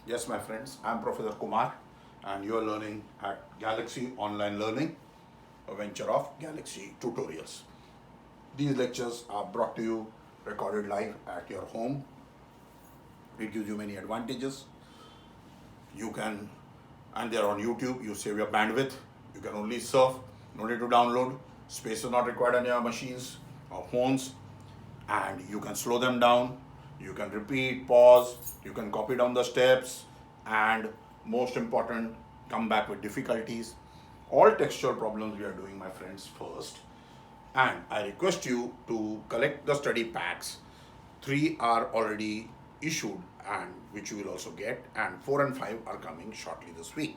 Yes, my friends, I'm Professor Kumar and you are learning at Galaxy Online Learning, a venture of Galaxy Tutorials. These lectures are brought to you recorded live at your home. It gives you many advantages. You can, and they're on YouTube, you save your bandwidth, you can only surf, no need to download, space is not required on your machines or phones, and you can slow them down, you can repeat, pause, you can copy down the steps, and most important, come back with difficulties. All textual problems we are doing, my friends, first. And I request you to collect the study packs. 3 are already issued and which you will also get, and 4 and 5 are coming shortly this week.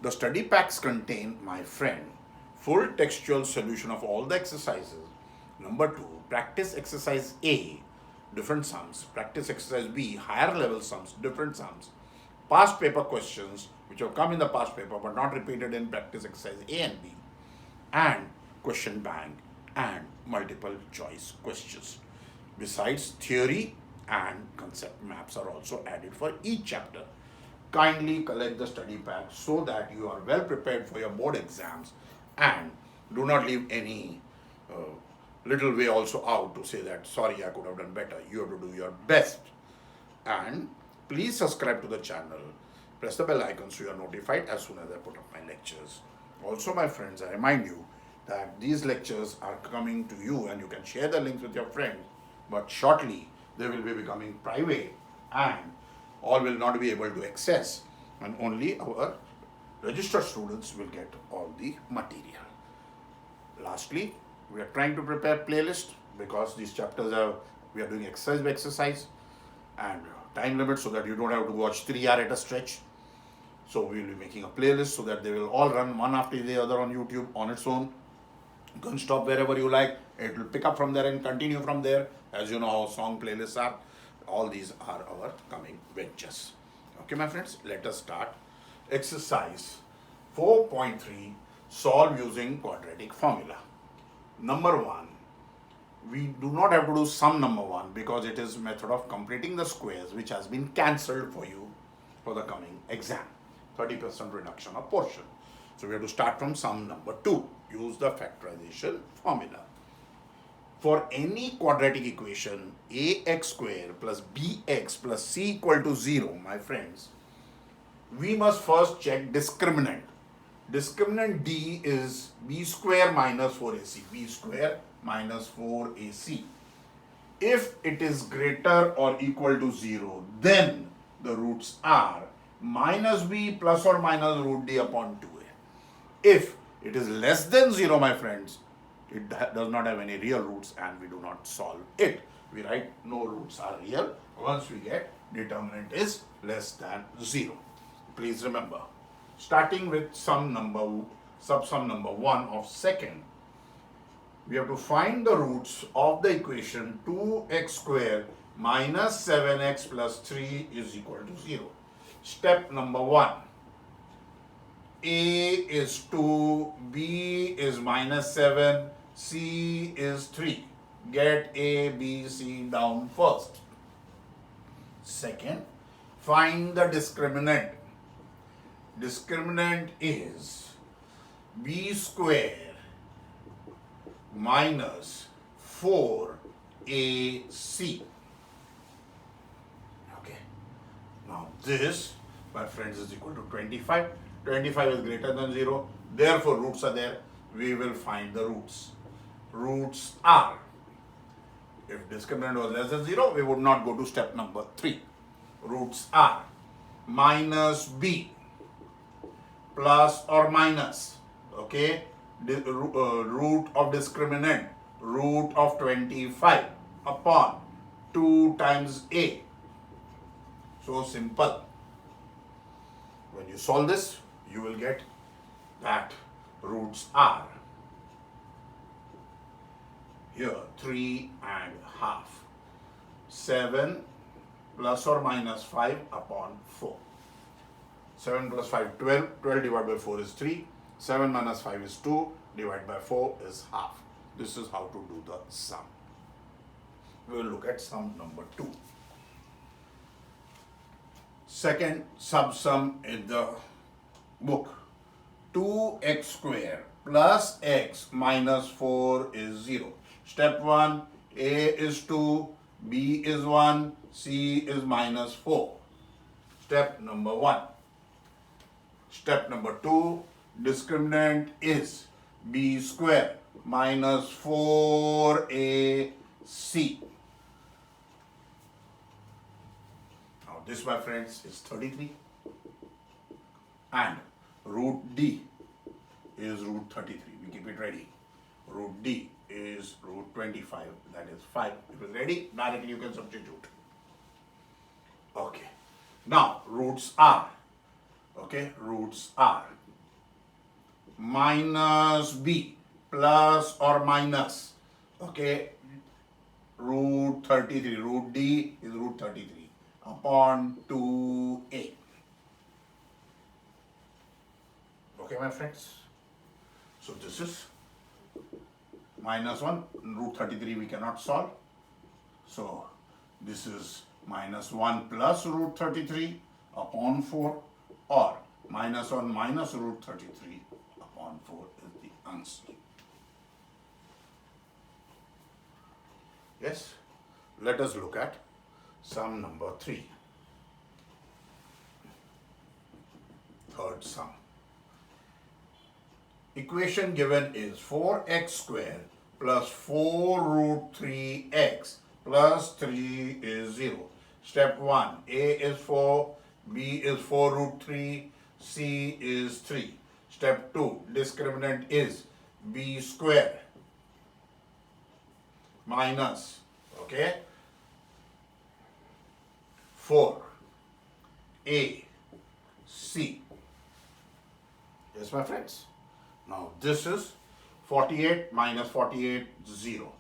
The study packs contain, my friend, full textual solution of all the exercises. Number 2, practice exercise A, different sums. Practice exercise B, higher level sums, different sums. Past paper questions, which have come in the past paper but not repeated in practice exercise A and B. And question bank and multiple choice questions. Besides, theory and concept maps are also added for each chapter. Kindly collect the study pack so that you are well prepared for your board exams, and do not leave any little way also out to say that sorry, I could have done better. You have to do your best. And please subscribe to the channel, press the bell icon so you are notified as soon as I put up my lectures. Also, my friends, I remind you that these lectures are coming to you and you can share the links with your friends, but shortly they will be becoming private and all will not be able to access, and only our registered students will get all the material. Lastly, we are trying to prepare playlist because these chapters we are doing exercise by exercise and time limit, so that you don't have to watch 3 hours at a stretch. So we will be making a playlist so that they will all run one after the other on YouTube on its own. You can stop wherever you like. It will pick up from there and continue from there. As you know how song playlists are. All these are our coming ventures. Okay, my friends, let us start. Exercise 4.3, solve using quadratic formula. Number 1, we do not have to do sum number 1 because it is method of completing the squares which has been cancelled for you for the coming exam. 30% reduction of portion. So we have to start from sum number 2. Use the factorization formula. For any quadratic equation, ax square plus bx plus c equal to 0, my friends, we must first check discriminant. Discriminant D is b square minus 4ac. b square minus 4ac. If it is greater or equal to 0, then the roots are minus b plus or minus root d upon 2a. If it is less than 0, my friends, it does not have any real roots and we do not solve it. We write no roots are real once we get determinant is less than 0. Please remember, starting with subsum number 1 of second, we have to find the roots of the equation 2x square minus 7x plus 3 is equal to 0. Step number 1. A is 2, B is minus 7, C is 3. Get A, B, C down first. Second, find the discriminant. Discriminant is B square minus 4AC. Okay. Now this, my friends, is equal to 25. 25 is greater than 0. Therefore, roots are there. We will find the roots. Roots are, if discriminant was less than 0, we would not go to step number 3. Roots are minus b plus or minus, okay, root of discriminant, root of 25 upon 2 times a. So simple. When you solve this, you will get that roots are here 3.5. 7 plus or minus 5 upon 4. 7 plus 5, 12. 12 divided by 4 is 3. 7 minus 5 is 2. Divided by 4 is half. This is how to do the sum. We will look at sum number 2. second subsum in the book. 2x square plus x minus 4 is 0. Step 1, A is 2, B is 1, C is minus 4. Step number 1. Step number 2, discriminant is B square minus 4AC. Now this, my friends, is 33 and root D is root 33. We keep it ready. Root D is root 25, that is 5. If it's ready, directly you can substitute. Okay. Now roots are, okay, roots are minus B plus or minus, okay, root 33. Root D is root 33 upon 2A. Okay, my friends. So this is minus 1, root 33 we cannot solve. So this is minus 1 plus root 33 upon 4, or minus 1 minus root 33 upon 4 is the answer. Yes, let us look at sum number 3. Third sum. Equation given is 4x square plus 4 root 3x plus 3 is 0. Step 1, A is 4, B is 4 root 3, C is 3. Step 2, discriminant is B square minus, okay, 4 A C. Yes, my friends. Now this is 48 minus 48, 0.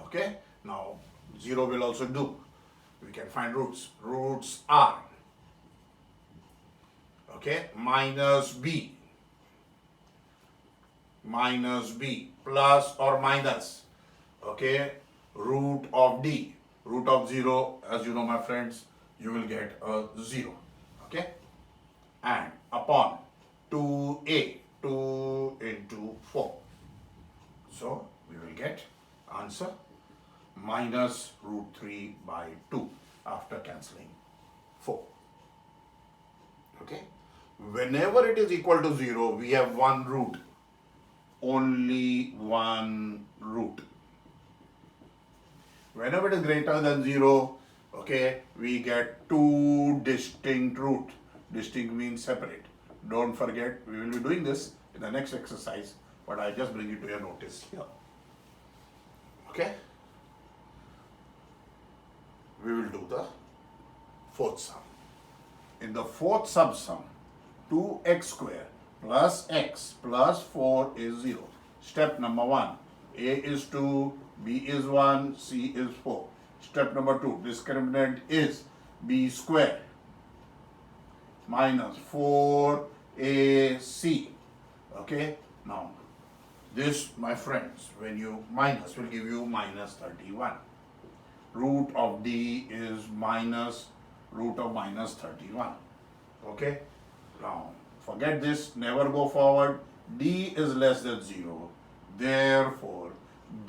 Okay. Now 0 will also do. We can find roots. Roots are, okay, minus B plus or minus, okay, root of D. Root of 0, as you know, my friends, you will get a 0. Okay. And upon 2A, 2 into 4. So we will get answer minus root 3 by 2 after cancelling 4. Okay. Whenever it is equal to 0, we have one root. Only one root. Whenever it is greater than 0, okay, we get two distinct roots. Distinct means separate. Don't forget, we will be doing this in the next exercise, but I just bring it to your notice here. Okay? We will do the fourth sum. In the fourth subsum, 2x square plus x plus 4 is 0. Step number 1, A is 2, B is 1, C is 4. Step number 2, discriminant is B square minus 4AC. Okay, now this, my friends, when you minus, will give you minus 31. Root of D is minus root of minus 31. Okay, now forget this, never go forward. D is less than 0. Therefore,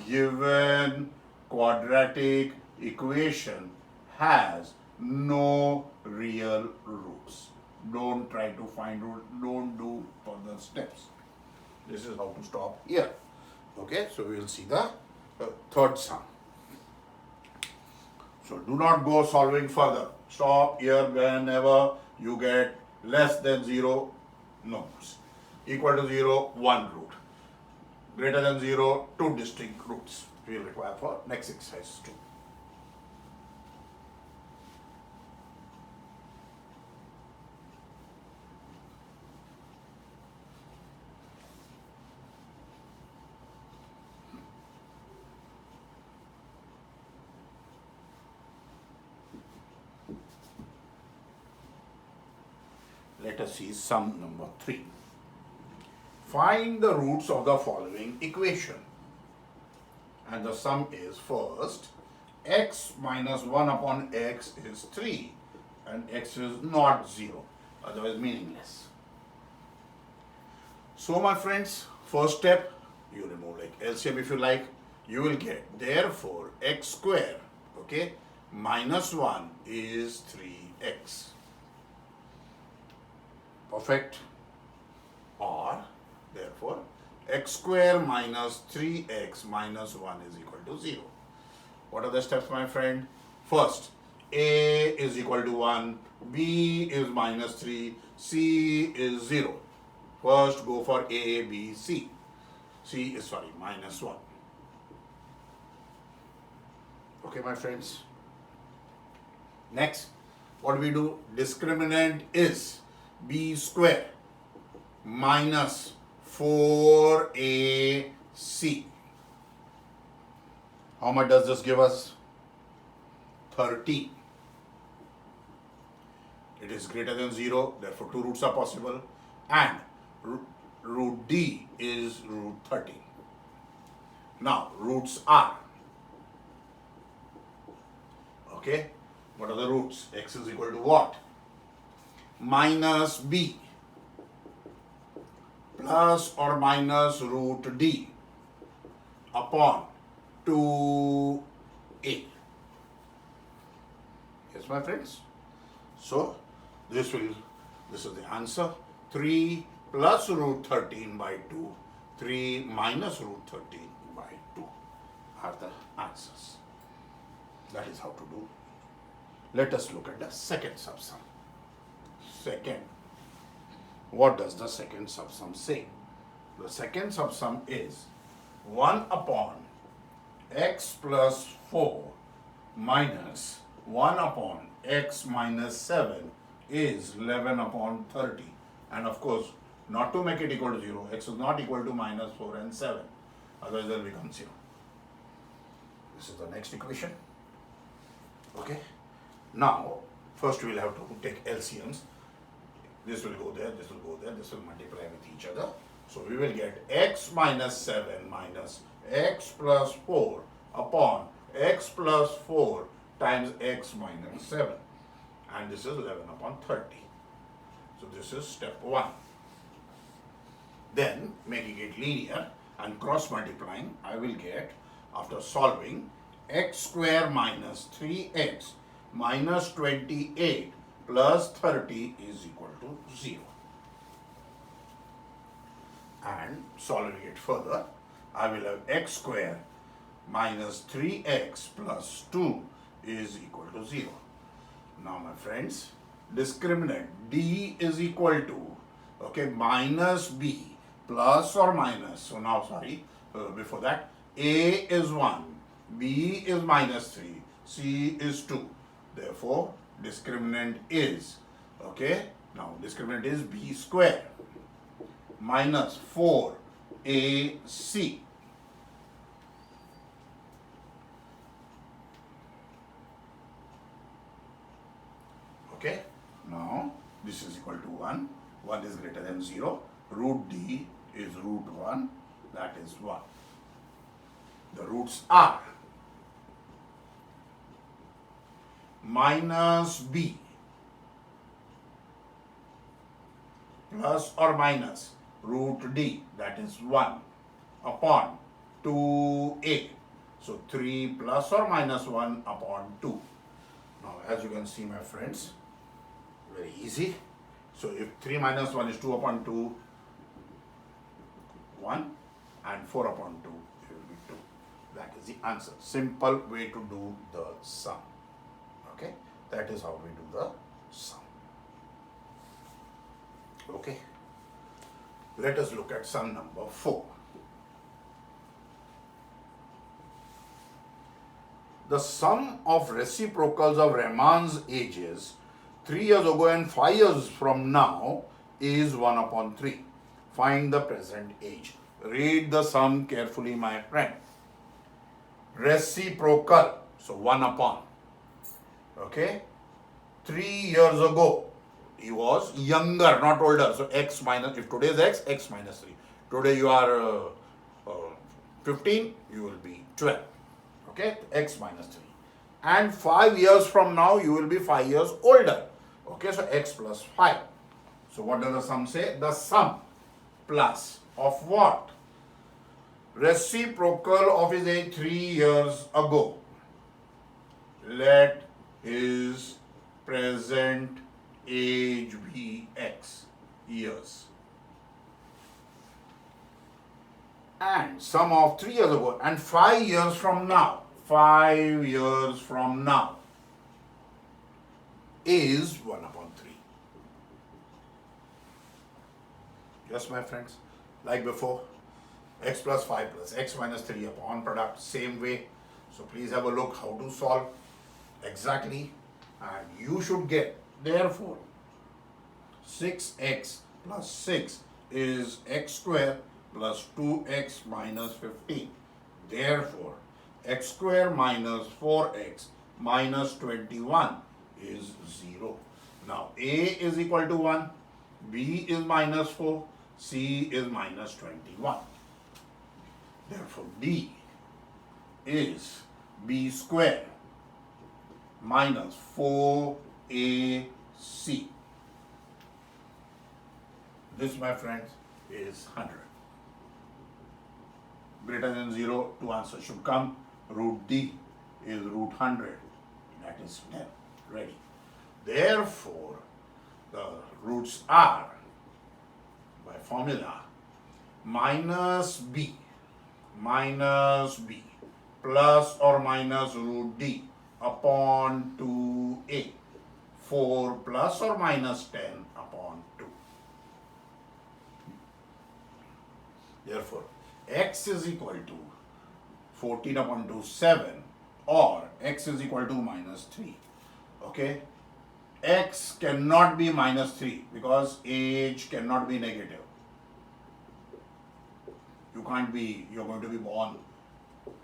given quadratic equation has no real roots. Don't try to find root. Don't do further steps. This is how to stop here. Okay, so we will see the third sum. So do not go solving further. Stop here whenever you get less than 0, no. Equal to 0, one root. Greater than 0, two distinct roots we will require for next exercise too. Let us see sum number 3. Find the roots of the following equation. And the sum is, first, x minus 1 upon x is 3 and x is not 0, otherwise meaningless. So my friends, first step, you remove like LCM if you like, you will get therefore x square, okay, minus 1 is 3x. Perfect. Or therefore x square minus 3x minus 1 is equal to 0. What are the steps, my friend? First, a is equal to 1, b is minus 3, c is 0. First go for a, b, c. C is minus 1. Okay, my friends. Next, what we do? Discriminant is b square minus 4ac. How much does this give us? 30. It is greater than 0, therefore two roots are possible, and root d is root 30. Now roots are, okay, what are the roots? X is equal to what? Minus b plus or minus root d upon 2a. Yes, my friends. So this is the answer. 3 plus root 13 by 2, 3 minus root 13 by 2 are the answers. That is how to do. Let us look at the second subsum. Second, what does the second subsum say? The second subsum is 1 upon x plus 4 minus 1 upon x minus 7 is 11 upon 30. And of course, not to make it equal to 0, x is not equal to minus 4 and 7. Otherwise, it will become 0. This is the next equation. Okay. Now, first we will have to take LCMs. This will go there, this will go there, this will multiply with each other. So we will get x minus 7 minus x plus 4 upon x plus 4 times x minus 7. And this is 11 upon 30. So this is step 1. Then, making it linear and cross multiplying, I will get, after solving, x square minus 3x minus 28 plus 30 is equal to 0. And solving it further, I will have x square minus 3x plus 2 is equal to 0. Now my friends, discriminant d is equal to, okay, minus b plus or minus. So now, before that, a is 1, b is minus 3, c is 2. Therefore, discriminant is, okay, now discriminant is b square minus 4ac. Okay, now this is equal to 1, 1 is greater than 0, root d is root 1, that is 1. The roots are minus b plus or minus root d, that is 1, upon 2a. So 3 plus or minus 1 upon 2. Now as you can see, my friends, very easy. So if 3 minus 1 is 2 upon 2, 1, and 4 upon 2, it will be 2. That is the answer. Simple way to do the sum. Okay, that is how we do the sum. Okay, let us look at sum number 4. The sum of reciprocals of Raman's ages 3 years ago and 5 years from now is 1 upon 3. Find the present age. Read the sum carefully, my friend. Reciprocal, so 1 upon. Okay, 3 years ago, he was younger, not older. So x minus, if today is x, x minus 3. Today you are 15, you will be 12. Okay, x minus 3. And 5 years from now, you will be 5 years older. Okay, so x plus 5. So what does the sum say? The sum plus of what? Reciprocal of his age 3 years ago. Let his present age be x years. And sum of 3 years ago and 5 years from now. 5 years from now is 1 upon 3. Yes, my friends, like before, x plus 5 plus x minus 3 upon product, same way. So please have a look how to solve exactly, and you should get, therefore, 6x plus 6 is x square plus 2x minus 15. Therefore, x square minus 4x minus 21 is 0. Now, a is equal to 1, b is minus 4, c is minus 21. Therefore, d is b square minus 4ac. This, my friends, is 100. Greater than 0, two answers should come. Root d is root 100. That is 10. Ready. Therefore, the roots are, by formula, minus b plus or minus root d upon 2a. 4 plus or minus 10 upon 2. Therefore, x is equal to 14 upon 2, 7, or x is equal to minus 3. Okay? X cannot be minus 3 because age cannot be negative. You can't be, you're going to be born,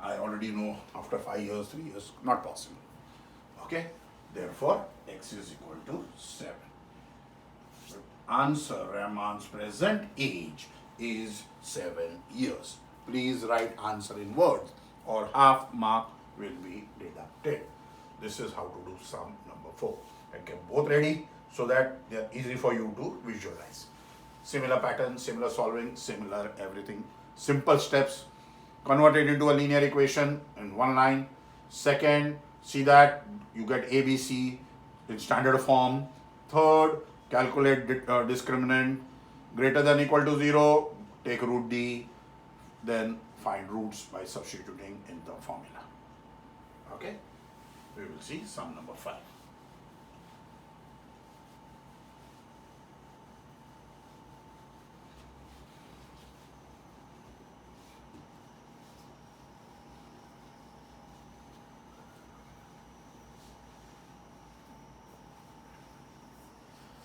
I already know, after 5 years, 3 years, not possible. Okay? Therefore, x is equal to 7. Answer, Rahman's present age is 7 years. Please write answer in words or half mark will be deducted. This is how to do sum number 4. I kept both ready so that they are easy for you to visualize. Similar pattern, similar solving, similar everything. Simple steps. Convert it into a linear equation in one line. Second, see that you get ABC in standard form. Third, calculate discriminant greater than or equal to 0. Take root d. Then find roots by substituting in the formula. Okay? We will see sum number 5.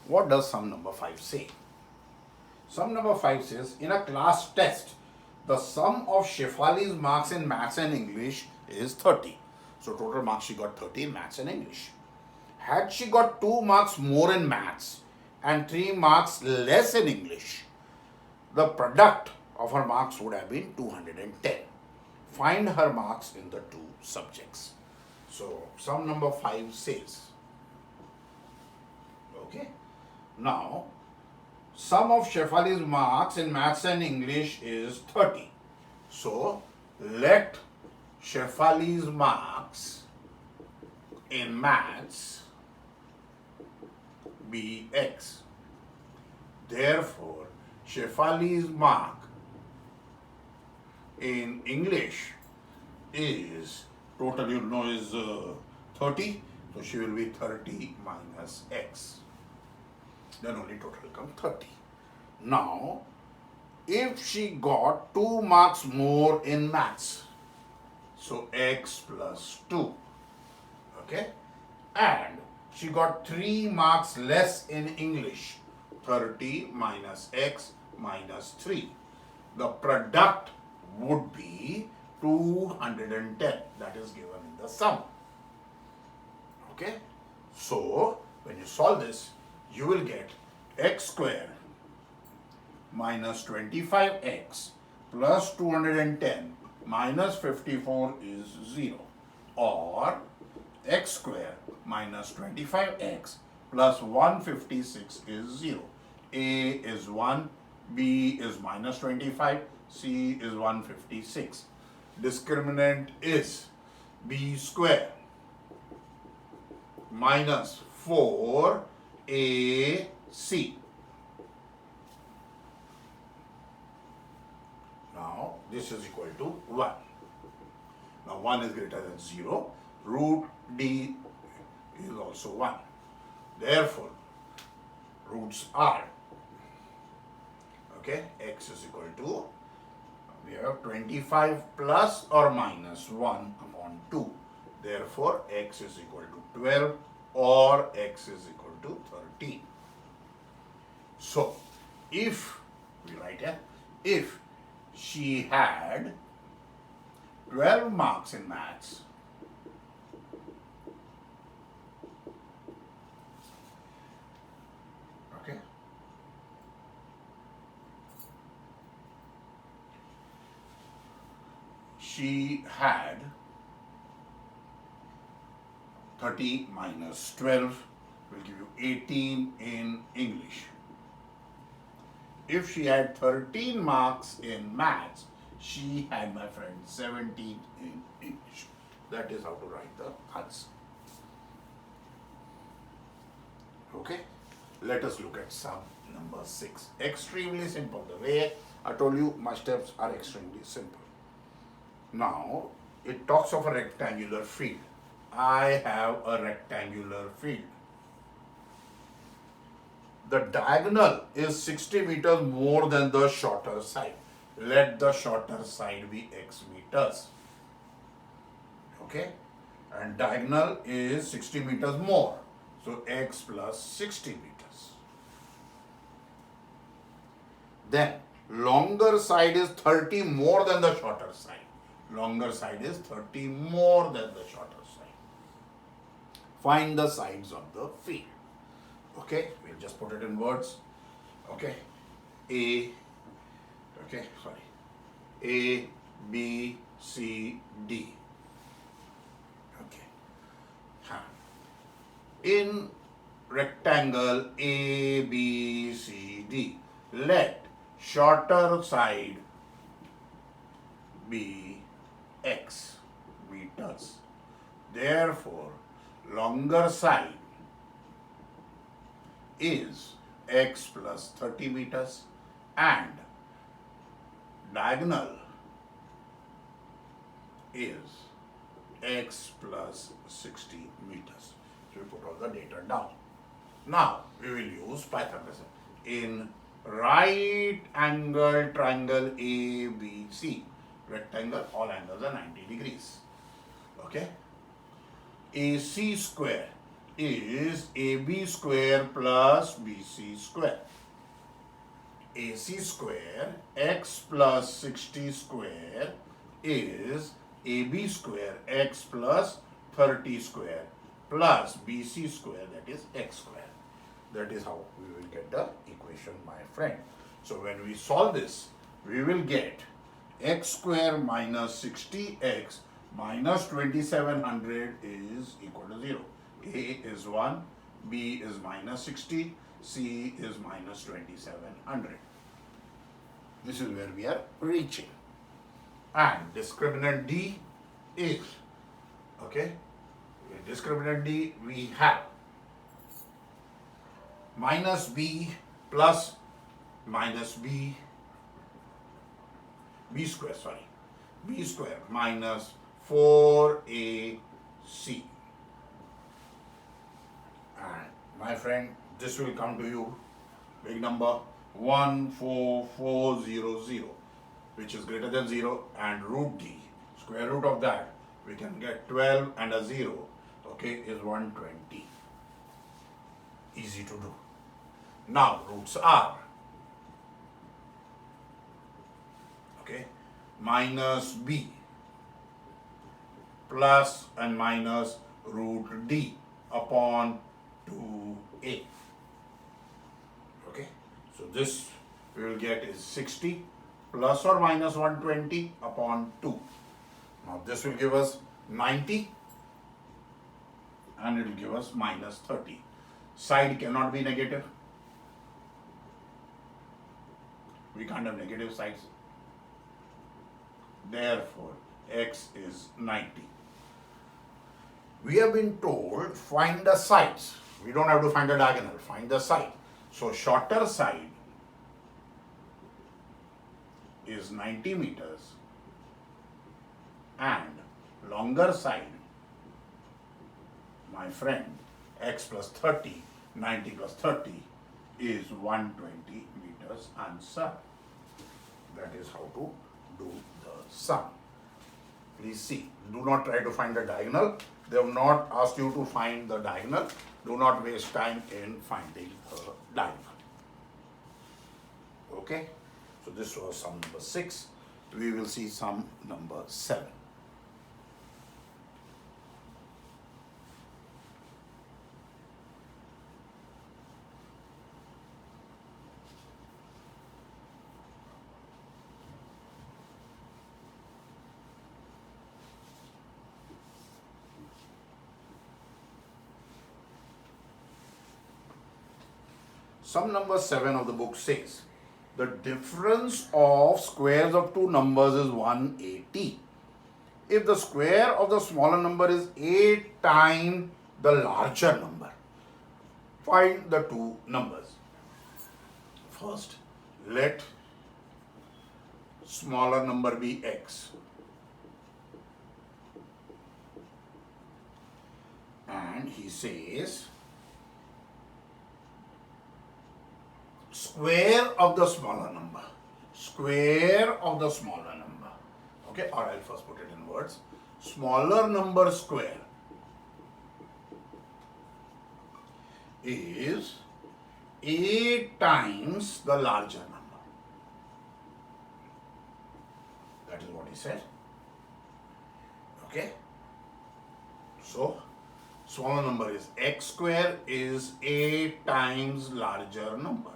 What does sum number 5 say? Sum number 5 says, in a class test, the sum of Shefali's marks in maths and English is 30. So total marks she got 30 in maths and English. Had she got 2 marks more in maths and 3 marks less in English, the product of her marks would have been 210. Find her marks in the 2 subjects. So sum number 5 says, okay, now sum of Shefali's marks in maths and English is 30. So let Shefali's marks in maths be x. Therefore, Shefali's mark in English is total, you know, is 30. So she will be 30 minus x. Then only total will come 30. Now, if she got 2 marks more in maths, so x plus 2, okay, and she got 3 marks less in English, 30 minus x minus 3, the product would be 210. That is given in the sum. Okay, so when you solve this, you will get x square minus 25x plus 210 minus 54 is 0, or x square minus 25x plus 156 is 0. A is 1, B is minus 25, C is 156. Discriminant is B square minus 4AC. Now this is equal to 1. Now 1 is greater than 0. Root D is also 1. Therefore, roots are, okay, x is equal to, we have 25 plus or minus 1 upon 2. Therefore, x is equal to 12 or x is equal to 13. So, if we write here, if she had 12 marks in maths, okay, she had 30 minus 12 will give you 18 in English. If she had 13 marks in maths, she had, my friend, 17 in English. That is how to write the answer. Okay, let us look at sum number 6. Extremely simple. The way I told you, my steps are extremely simple. Now, it talks of a rectangular field. I have a rectangular field. The diagonal is 60 meters more than the shorter side. Let the shorter side be x meters. Okay? And diagonal is 60 meters more. So x plus 60 meters. Then longer side is 30 more than the shorter side. Longer side is 30 more than the shorter side. Find the sides of the field. Okay, we'll just put it in words. Okay, A, B, C, D. Okay. In rectangle A, B, C, D, let shorter side be x meters. Therefore, longer side is x plus 30 meters and diagonal is x plus 60 meters. So we put all the data down. Now we will use Pythagoras. In right angle triangle ABC, rectangle, all angles are 90 degrees. Okay? AC square is AB square plus BC square. AC square x plus 60 square is AB square x plus 30 square plus BC square, that is x square. That is how we will get the equation, my friend. So when we solve this, we will get x square minus 60x minus 2700 is equal to 0. A is 1, B is minus 60, C is minus 2700. This is where we are reaching. And discriminant D is, okay, in discriminant D we have minus B plus minus B square minus 4AC. And my friend, this will come to you big number 14400, which is greater than 0, and root D, square root of that, we can get 12 and a 0, okay, is 120. Easy to do. Now roots are, okay, minus B plus and minus root D upon 2A. Okay, so this we will get is 60 plus or minus 120 upon 2. Now this will give us 90 and it will give us minus 30. Side cannot be negative. We can't have negative sides. Therefore, x is 90. We have been told find the sides. We don't have to find the diagonal, find the side. So shorter side is 90 meters and longer side, my friend, x plus 30, 90 plus 30 is 120 meters answer. That is how to do the sum. Please see, do not try to find the diagonal. They have not asked you to find the diagonal. Do not waste time in finding the diagonal. Okay, so this was sum number 6. We will see sum number 7. Sum number 7 of the book says, the difference of squares of two numbers is 180. If the square of the smaller number is 8 times the larger number, find the two numbers. First, let smaller number be x. And he says, square of the smaller number, square of the smaller number, okay, or I'll first put it in words, smaller number square is 8 times the larger number. That is what he said, okay. So, smaller number is x square is 8 times larger number.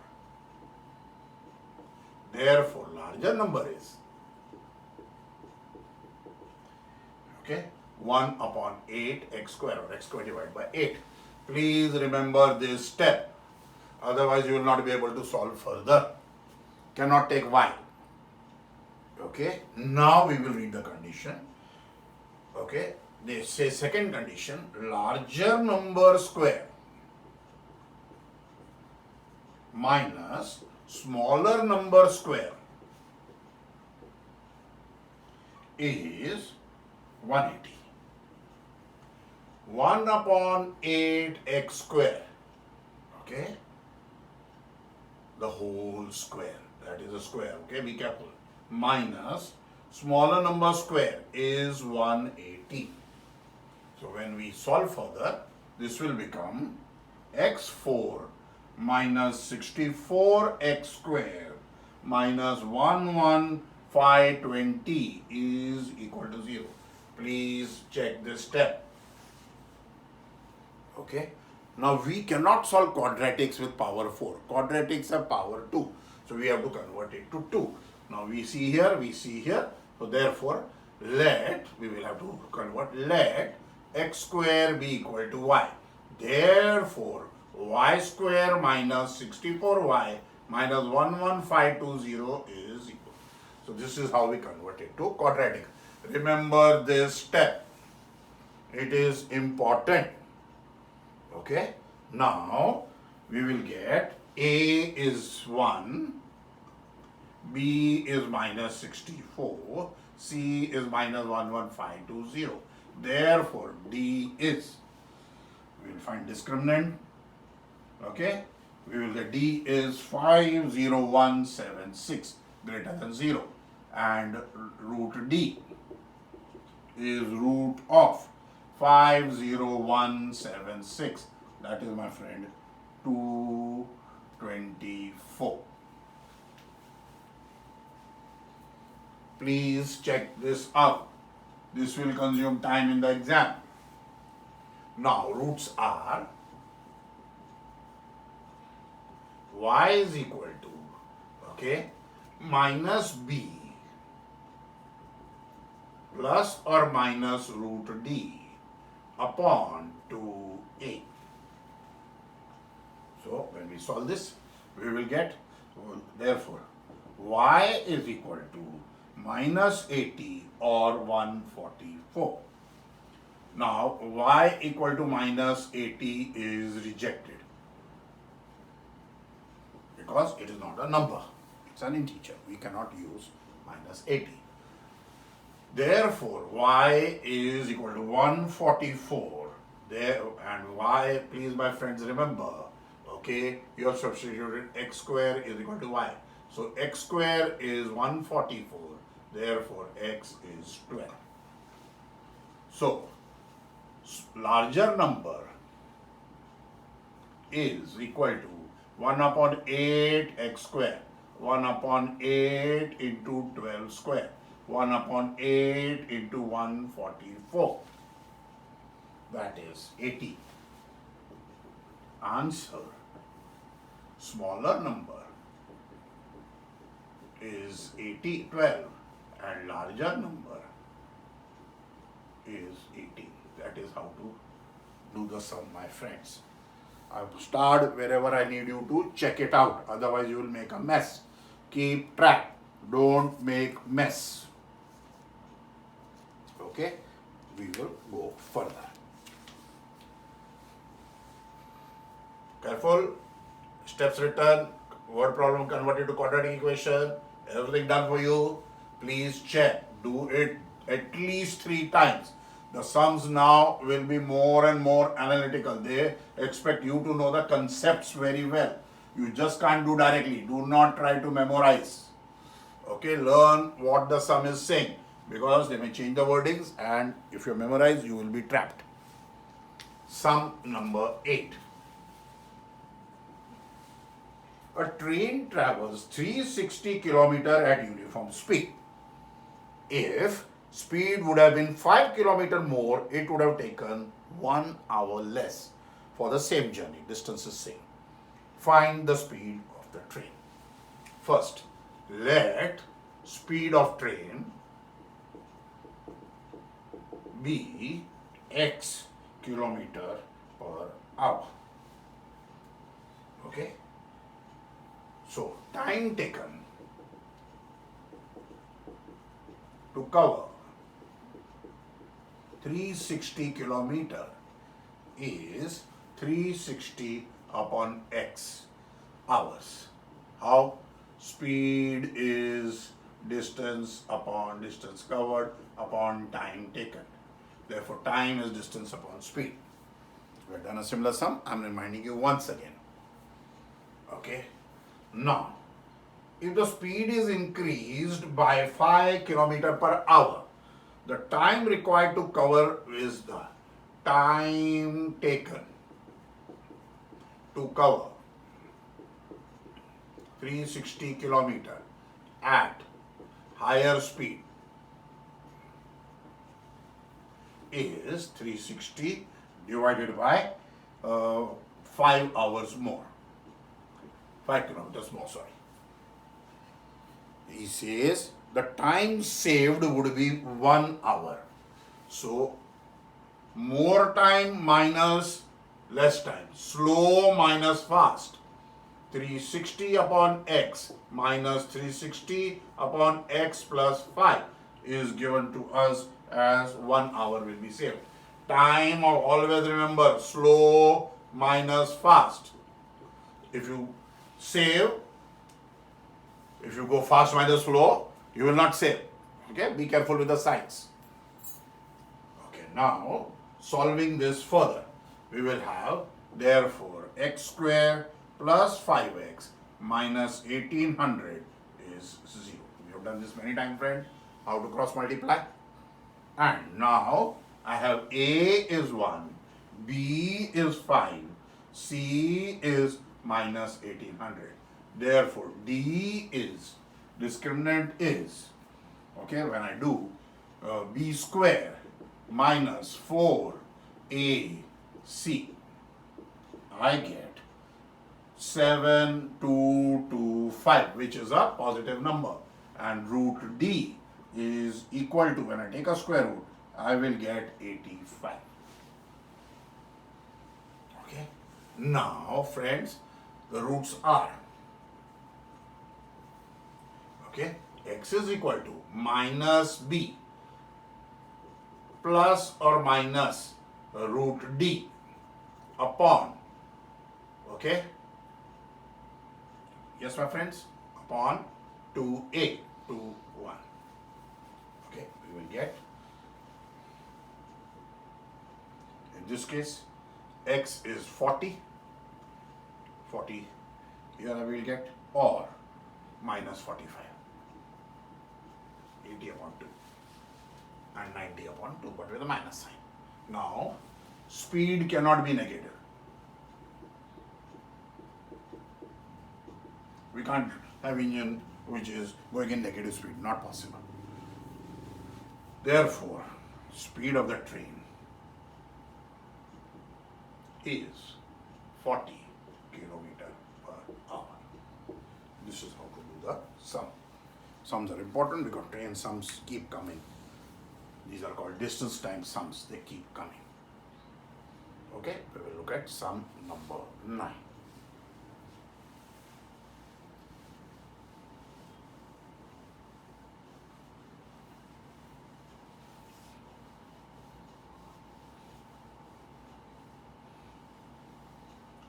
Therefore, larger number is, okay, 1 upon 8 x square, or x square divided by 8. Please remember this step, otherwise you will not be able to solve further. Cannot take y. Okay, now we will read the condition. Okay, they say second condition, larger number square minus smaller number square is 180. 1 upon 8x square, okay, the whole square, that is a square, okay, be careful, minus smaller number square is 180. So when we solve further, this will become x4 minus 64x square minus 11520 is equal to 0. Please check this step. Okay. Now we cannot solve quadratics with power 4. Quadratics have power 2. So we have to convert it to 2. Now we see here, we see here. So therefore, we will have to convert, let x square be equal to y. Therefore, y square minus 64y minus 11520 is equal. So this is how we convert it to quadratic. Remember this step. It is important. Okay. Now we will get a is 1, b is minus 64, c is minus 11520. Therefore, d is, we will find discriminant. Okay, we will get d is 50176 greater than 0, and root d is root of 50176. That is, my friend, 224. Please check this out. This will consume time in the exam. Now, roots are y is equal to, okay, minus b plus or minus root d upon 2a. we solve this, we will get, therefore, y is equal to minus 80 or 144. Now, y equal to minus 80 is rejected because it is not a number, it's an integer. We cannot use minus 80. Therefore, y is equal to 144. There, and y, please my friends remember, okay, you have substituted x square is equal to y. So x square is 144, therefore x is 12. So, larger number is equal to 1 upon 8 x square, 1 upon 8 into 12 square, 1 upon 8 into 144. That is 80. Answer. Smaller number is 12 and larger number is 80. That is how to do the sum, my friends. I've starred wherever I need you to check it out. Otherwise, you will make a mess. Keep track. Don't make mess. Okay? We will go further. Careful. Steps written. Word problem converted to quadratic equation. Everything done for you. Please check. Do it at least 3 times. The sums now will be more and more analytical. They expect you to know the concepts very well. You just can't do directly. Do not try to memorize. Okay, learn what the sum is saying, because they may change the wordings, and if you memorize, you will be trapped. Sum number 8. A train travels 360 km at uniform speed. If speed would have been 5 km more, it would have taken 1 hour less for the same journey. Distance is same. Find the speed of the train. First, let speed of train be x kilometer per hour. Okay? So, time taken to cover 360 kilometer is 360 upon x hours. How? Speed is distance upon distance covered upon time taken. Therefore, time is distance upon speed. We have done a similar sum. I am reminding you once again. Okay. Now, if the speed is increased by 5 km per hour, the time required to cover is the time taken to cover 360 km at higher speed is 360 divided by 5 hours more. 5 kilometers more, sorry. He says the time saved would be 1 hour. So, more time minus less time. Slow minus fast. 360 upon x minus 360 upon x plus 5 is given to us as 1 hour will be saved. Time, always remember, slow minus fast. If you save, if you go fast minus slow, you will not save. Okay, be careful with the signs. Okay, now solving this further, we will have therefore x square plus 5x minus 1800 is 0. We have done this many times, friend. How to cross multiply. And now I have A is 1, B is 5, C is minus 1800. Therefore, D is, discriminant is, okay, when I do B square minus 4AC, I get 7225, which is a positive number. And root D is equal to, when I take a square root, I will get 85. Okay. Now, friends, the roots are, okay, x is equal to minus b plus or minus root d upon, okay, yes my friends, upon 2a to 1. Okay, we will get, in this case, x is 40, here I will get, or minus 45, 80 upon 2 and 90 upon 2, but with a minus sign. Now, speed cannot be negative. We can't have engine which is going in negative speed, not possible. Therefore, speed of the train is 40 kilometer per hour. This is how to do the sum. Sums are important because train sums keep coming. These are called distance time sums, they keep coming. Okay, we will look at sum number 9.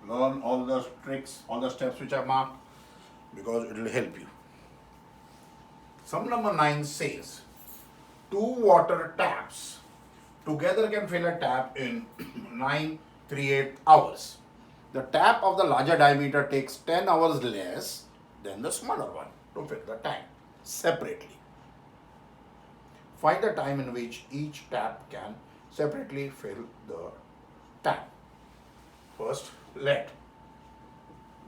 Learn all the tricks, all the steps which are marked, because it will help you. Sum number 9 says, 2 water taps together can fill a tap in 9.38 hours. The tap of the larger diameter takes 10 hours less than the smaller one to fill the tank separately. Find the time in which each tap can separately fill the tank. First, let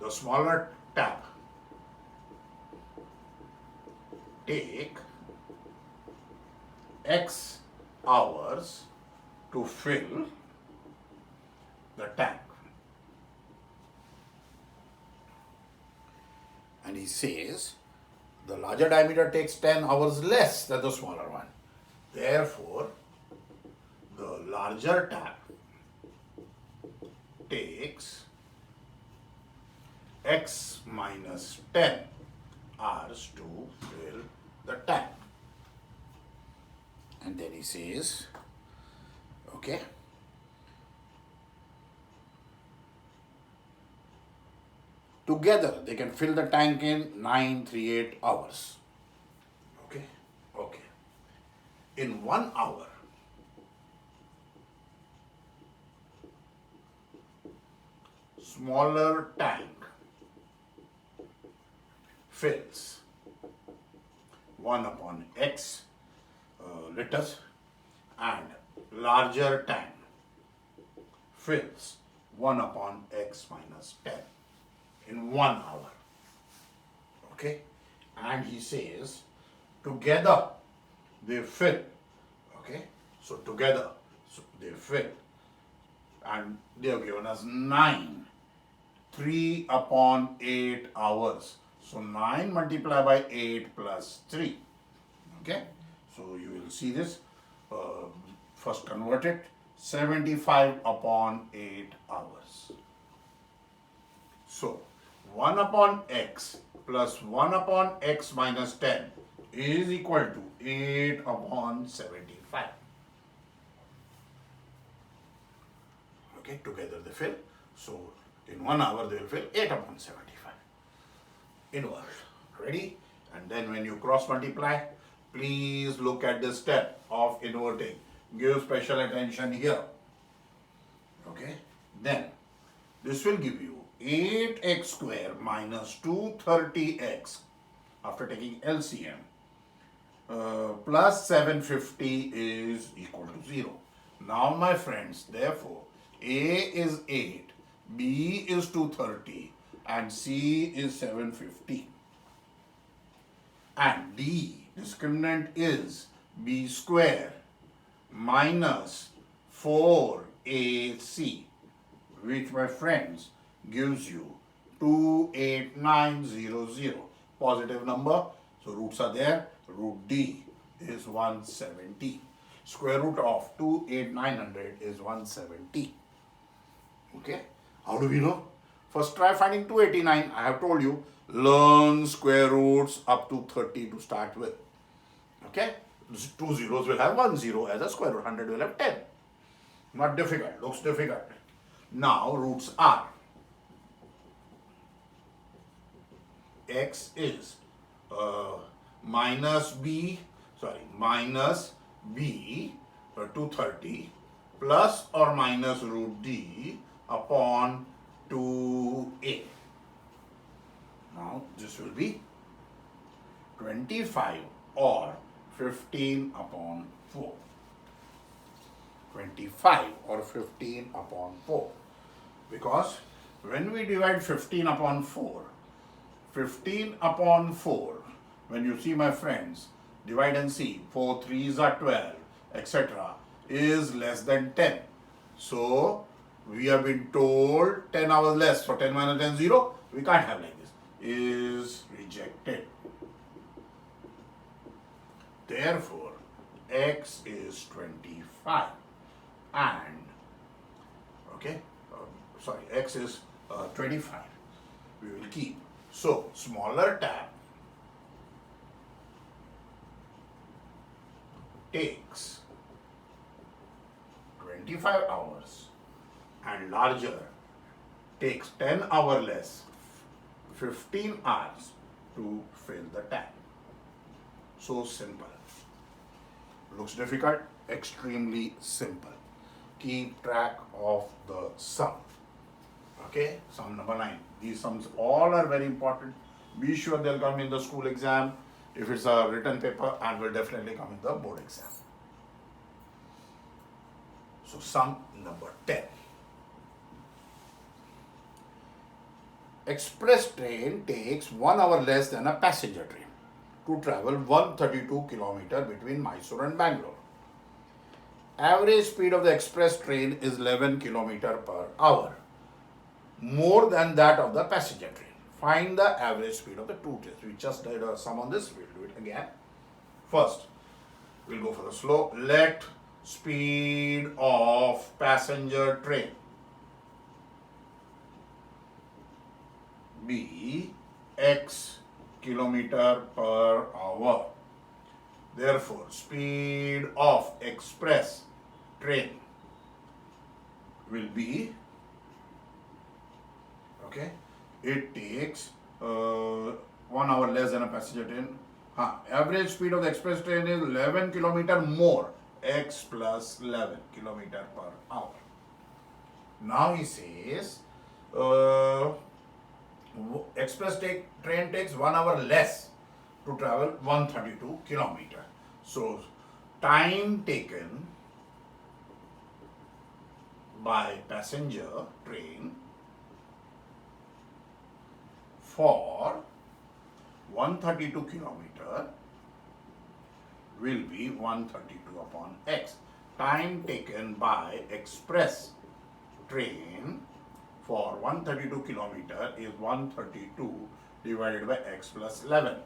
the smaller tap take X hours to fill the tank. And he says the larger diameter takes 10 hours less than the smaller one. Therefore, the larger tap takes X minus 10 hours to fill the tank. And then he says, okay, together they can fill the tank in 9.38 hours. Okay, okay. In 1 hour, smaller tank fills 1 upon X liters and larger tank fills 1 upon X minus 10 in 1 hour. Okay, and he says together they fill. Okay, so together they fill, and they have given us 3 upon 8 hours. So 9 multiplied by 8 plus 3. Okay, so you will see this. First convert it, 75 upon 8 hours. So 1 upon x plus 1 upon x minus 10 is equal to 8 upon 75. Okay, together they fill. So in 1 hour they will fill 8 upon 75. Inverse. Ready? And then when you cross multiply, please look at the step of inverting. Give special attention here. Okay? Then this will give you 8x square minus 230x after taking LCM plus 750 is equal to 0. Now my friends, therefore A is 8, B is 230 and C is 750. And D, discriminant is B square minus 4AC, which my friends gives you 28900. Positive number, so roots are there. Root D is 170. Square root of 28900 is 170. Okay, how do we know? First try finding 289. I have told you, learn square roots up to 30 to start with. Okay? 2 zeros will have 1 0 as a square root. 100 will have 10. Not difficult. Looks difficult. Now roots are. X is minus b to 30 plus or minus root d upon 2a. Now this will be 25 or 15 upon 4. 25 or 15 upon 4. Because when we divide 15 upon 4, 15 upon 4, when you see my friends, divide and see, 4 3s are 12, etc., is less than 10. So, we have been told 10 hours less, so 10 minus 10 0, we can't have like this, is rejected. Therefore, x is 25 and, x is 25, we will keep. So, smaller tab takes 25 hours and larger takes 10 hours less, 15 hours to fill the tab. So simple. Looks difficult? Extremely simple. Keep track of the sum. Okay, sum number 9. These sums all are very important. Be sure they'll come in the school exam. If it's a written paper, and will definitely come in the board exam. So sum number 10. Express train takes 1 hour less than a passenger train to travel 132 km between Mysore and Bangalore. Average speed of the express train is 11 km per hour, more than that of the passenger train. Find the average speed of the two trains. We just did a sum on this, we'll do it again. First, we'll go for the slow. Let speed of passenger train be x kilometer per hour. Therefore, speed of express train will be, it takes 1 hour less than a passenger train. Average speed of the express train is 11 km more, x plus 11 km per hour. Now he says, express train takes 1 hour less to travel 132 km. So, time taken by passenger train for 132 km will be 132 upon x. Time taken by express train for 132 km is 132 divided by x plus 11.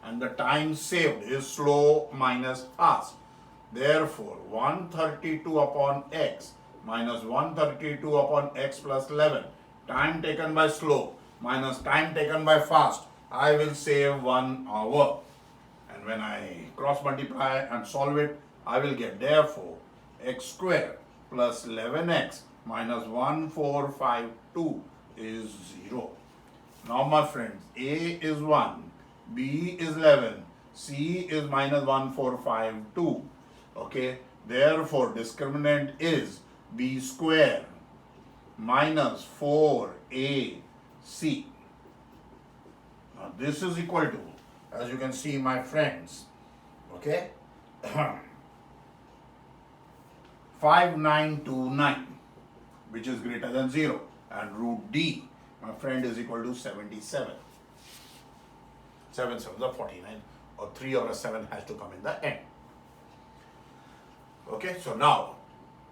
And the time saved is slow minus fast. Therefore, 132 upon x minus 132 upon x plus 11. Time taken by slow minus time taken by fast. I will save 1 hour. And when I cross multiply and solve it, I will get, therefore, x square plus 11x minus 1452 is 0. Now my friends, A is 1, B is 11, C is minus 1452. Therefore, discriminant is B square minus 4AC. Now this is equal to, as you can see my friends, 5929, which is greater than 0, and root D, my friend, is equal to 77. 7 7s are 49, or 3 or a 7 has to come in the end. So now,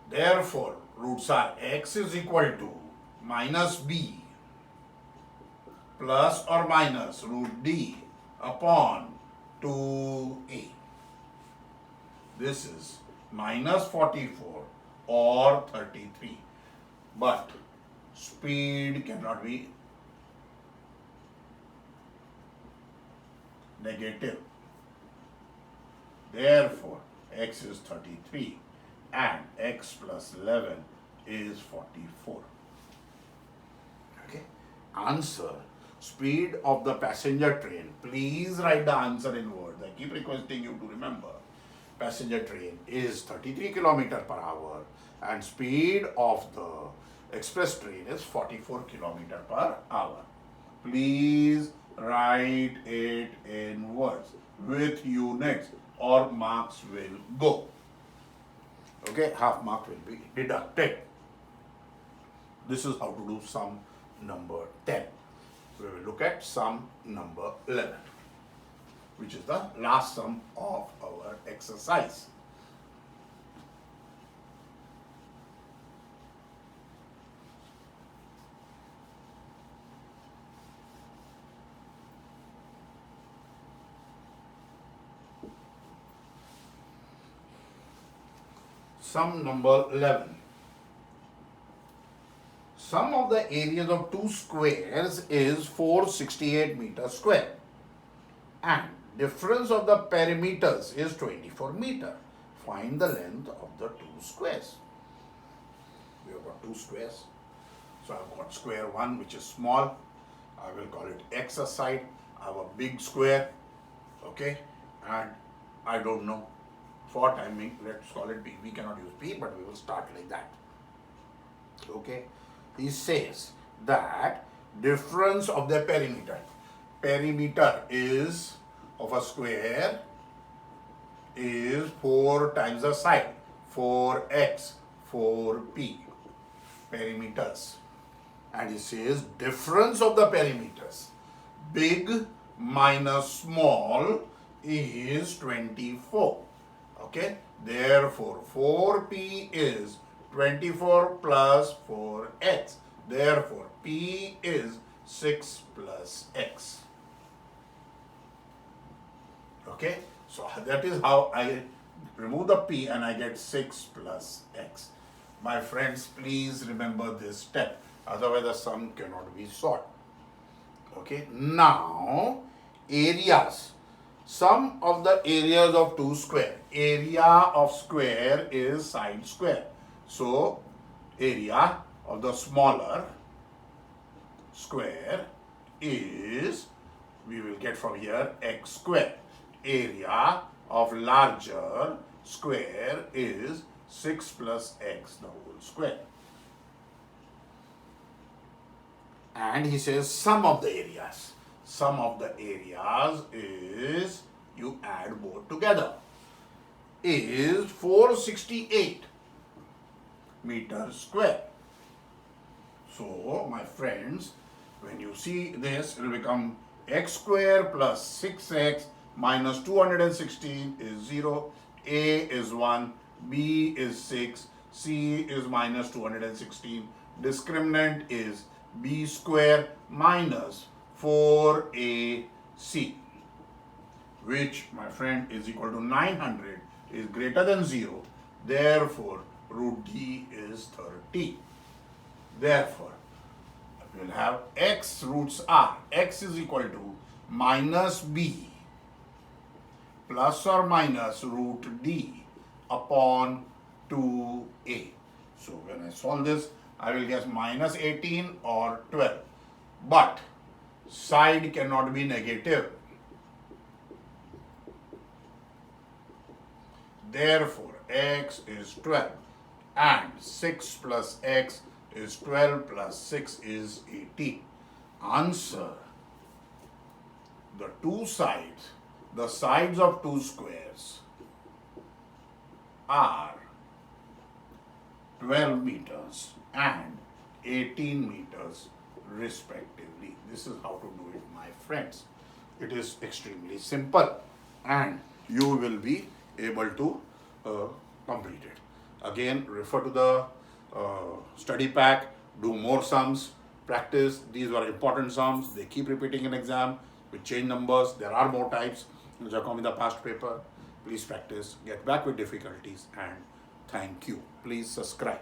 therefore, roots are x is equal to minus b plus or minus root d upon 2a. This is minus 44 or 33. But speed cannot be negative. Therefore, x is 33 and x plus 11 is 44. Okay. Answer. Speed of the passenger train. Please write the answer in words. I keep requesting you to remember. Passenger train is 33 km per hour and speed of the express train is 44 km per hour. Please write it in words with units or marks will go. Okay, half mark will be deducted. This is how to do sum number 10. We will look at sum number 11, which is the last sum of our exercise. Sum number 11. Sum of the areas of two squares is 468 meters square and difference of the perimeters is 24 meter. Find the length of the two squares. We have got two squares. So I have got square 1 which is small. I will call it x aside. I have a big square. Okay, and I don't know. For timing, let's call it b. We cannot use b, but we will start like that. Okay. He says that difference of the perimeter. Perimeter is of a square is 4 times the side. 4x, 4p. Perimeters. And he says difference of the perimeters. Big minus small is 24. Okay. Therefore, 4p is 24 plus 4x. Therefore, p is 6 plus x. Okay. So that is how I remove the p and I get 6 plus x. My friends, please remember this step. Otherwise, the sum cannot be solved. Okay. Now, areas. Sum of the areas of two square. Area of square is side square. So, area of the smaller square is, we will get from here, x square. Area of larger square is 6 plus x the whole square. And he says sum of the areas. Sum of the areas is, you add both together, is 468 meters square. So, my friends, when you see this, it will become x square plus 6x minus 216 is 0, a is 1, b is 6, c is minus 216, discriminant is b square minus 4ac, which, my friend, is equal to 900, is greater than 0. Therefore, root d is 30. Therefore, we will have x roots are, x is equal to minus b plus or minus root d upon 2a. So, when I solve this, I will get minus 18 or 12. But side cannot be negative. Therefore, x is 12 and 6 plus x is 12 plus 6 is 18. Answer. The two sides, the sides of two squares are 12 meters and 18 meters respectively. This is how to do it, my friends. It is extremely simple and you will be able to complete it. Again, refer to the study pack, do more sums, practice. These are important sums. They keep repeating in exam with change numbers. There are more types which have come in the past paper. Please practice, get back with difficulties, and thank you. Please subscribe.